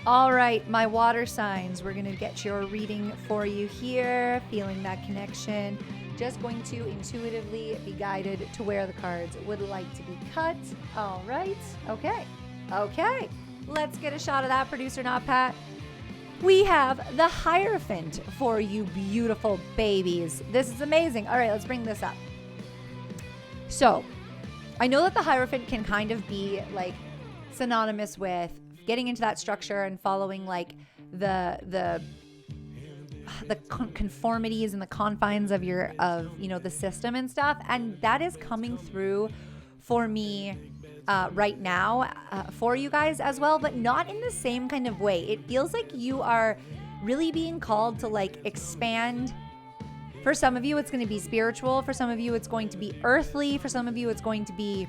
All right, my water signs, we're going to get your reading for you here, feeling that connection. Just going to intuitively be guided to where the cards would like to be cut. All right, okay. Let's get a shot of that, producer Not Pat. We have the Hierophant for you beautiful babies. This is amazing. All right, let's bring this up. So, I know that the Hierophant can kind of be like synonymous with getting into that structure and following like the conformities and the confines of the system and stuff, and that is coming through for me right now for you guys as well, but not in the same kind of way. It feels like you are really being called to like expand. For some of you, it's going to be spiritual. For some of you, it's going to be earthly. For some of you, it's going to be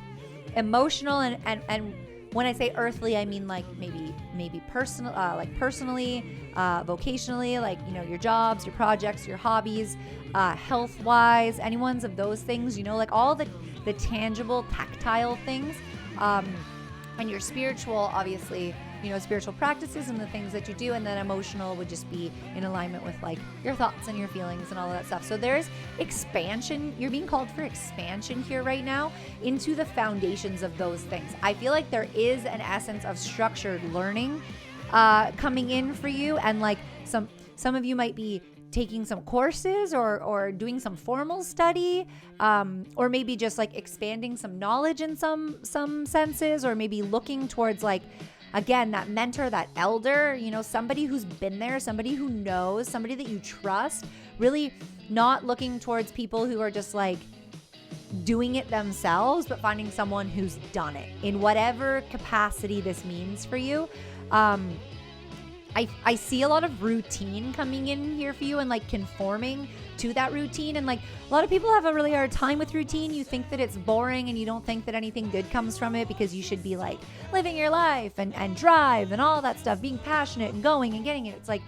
emotional. And when I say earthly, I mean like maybe personal, like personally, vocationally, like, you know, your jobs, your projects, your hobbies, health-wise, anyone's of those things, you know, like all the tangible, tactile things. And your spiritual, obviously, you know, spiritual practices and the things that you do, and then emotional would just be in alignment with like your thoughts and your feelings and all of that stuff. So there's expansion. You're being called for expansion here right now into the foundations of those things. I feel like there is an essence of structured learning coming in for you, and like some of you might be taking some courses or doing some formal study, or maybe just like expanding some knowledge in some senses, or maybe looking towards like, again, that mentor, that elder, you know, somebody who's been there, somebody who knows, somebody that you trust, really not looking towards people who are just like doing it themselves, but finding someone who's done it in whatever capacity this means for you. I see a lot of routine coming in here for you and like conforming to that routine. And like a lot of people have a really hard time with routine. You think that it's boring and you don't think that anything good comes from it because you should be like living your life and drive and all that stuff, being passionate and going and getting it. It's like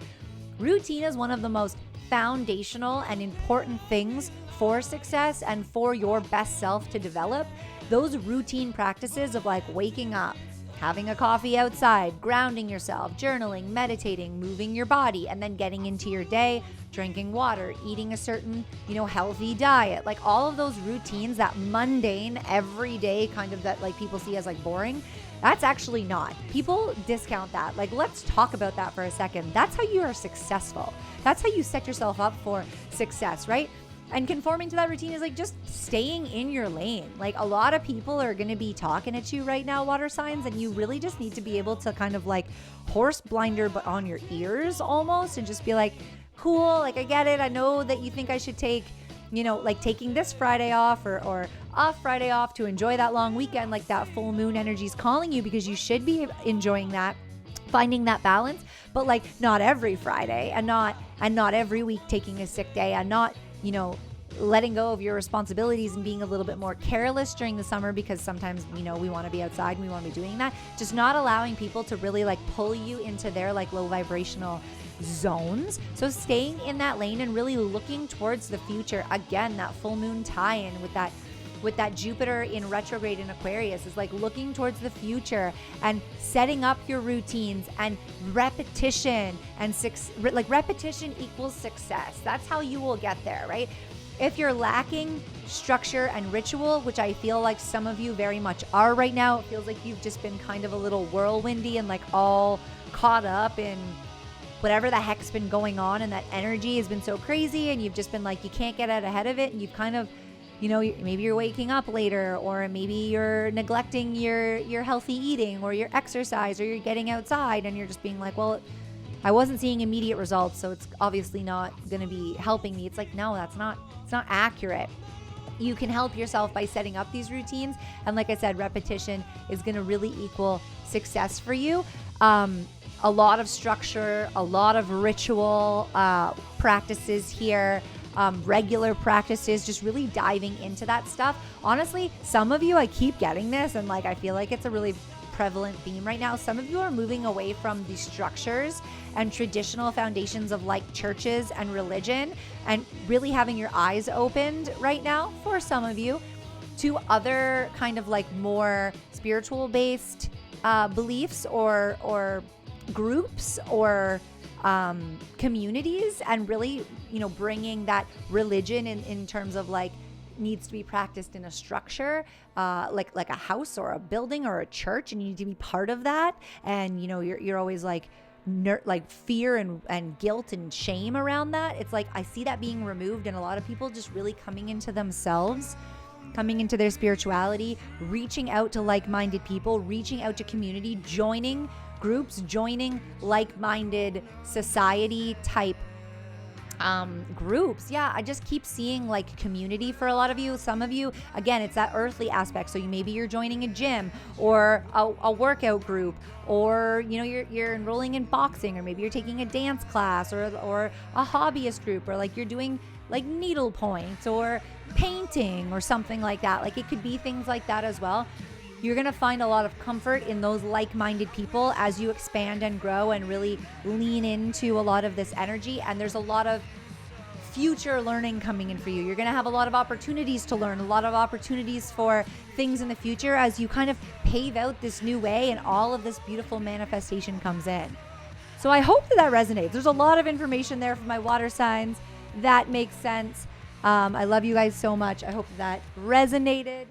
routine is one of the most foundational and important things for success and for your best self to develop. Those routine practices of like waking up, having a coffee outside, grounding yourself, journaling, meditating, moving your body, and then getting into your day, drinking water, eating a certain, you know, healthy diet. Like all of those routines, that mundane, everyday kind of that like people see as like boring, that's actually not. People discount that. Like, let's talk about that for a second. That's how you are successful. That's how you set yourself up for success, right? And conforming to that routine is like just staying in your lane. Like a lot of people are going to be talking at you right now, water signs, and you really just need to be able to kind of like horse blinder but on your ears almost, and just be like, cool, like I get it. I know that you think I should take, you know, like taking this Friday off or off Friday off to enjoy that long weekend. Like that full moon energy is calling you because you should be enjoying that, finding that balance, but like not every Friday and not every week taking a sick day, and not, you know, letting go of your responsibilities and being a little bit more careless during the summer because sometimes, you know, we want to be outside and we want to be doing that. Just not allowing people to really like pull you into their like low vibrational zones. So staying in that lane and really looking towards the future. Again, that full moon tie-in with that Jupiter in retrograde in Aquarius is like looking towards the future and setting up your routines and repetition, and like repetition equals success. That's how you will get there, right? If you're lacking structure and ritual, which I feel like some of you very much are right now, it feels like you've just been kind of a little whirlwindy and like all caught up in whatever the heck's been going on, and that energy has been so crazy, and you've just been like, you can't get out ahead of it, and you've kind of, you know, maybe you're waking up later, or maybe you're neglecting your healthy eating or your exercise, or you're getting outside and you're just being like, well, I wasn't seeing immediate results, so it's obviously not going to be helping me. It's like, no, it's not accurate. You can help yourself by setting up these routines. And like I said, repetition is going to really equal success for you. A lot of structure, a lot of ritual practices here. Regular practices, just really diving into that stuff. Honestly, some of you, I keep getting this, and like I feel like it's a really prevalent theme right now. Some of you are moving away from the structures and traditional foundations of like churches and religion, and really having your eyes opened right now for some of you to other kind of like more spiritual based beliefs or groups or communities, and really, bringing that religion in terms of like needs to be practiced in a structure, like a house or a building or a church, and you need to be part of that. And you're always like like fear and guilt and shame around that. It's like I see that being removed, and a lot of people just really coming into themselves, coming into their spirituality, reaching out to like-minded people, reaching out to community, joining groups, joining like-minded society type groups. Yeah, I just keep seeing like community for a lot of you. Some of you, again, it's that earthly aspect. So maybe you're joining a gym or a workout group, or you're enrolling in boxing, or maybe you're taking a dance class, or a hobbyist group, or like you're doing like needlepoint or painting or something like that. Like it could be things like that as well. You're going to find a lot of comfort in those like-minded people as you expand and grow and really lean into a lot of this energy. And there's a lot of future learning coming in for you. You're going to have a lot of opportunities to learn, a lot of opportunities for things in the future as you kind of pave out this new way and all of this beautiful manifestation comes in. So I hope that resonates. There's a lot of information there for my water signs. That makes sense. I love you guys so much. I hope that resonated.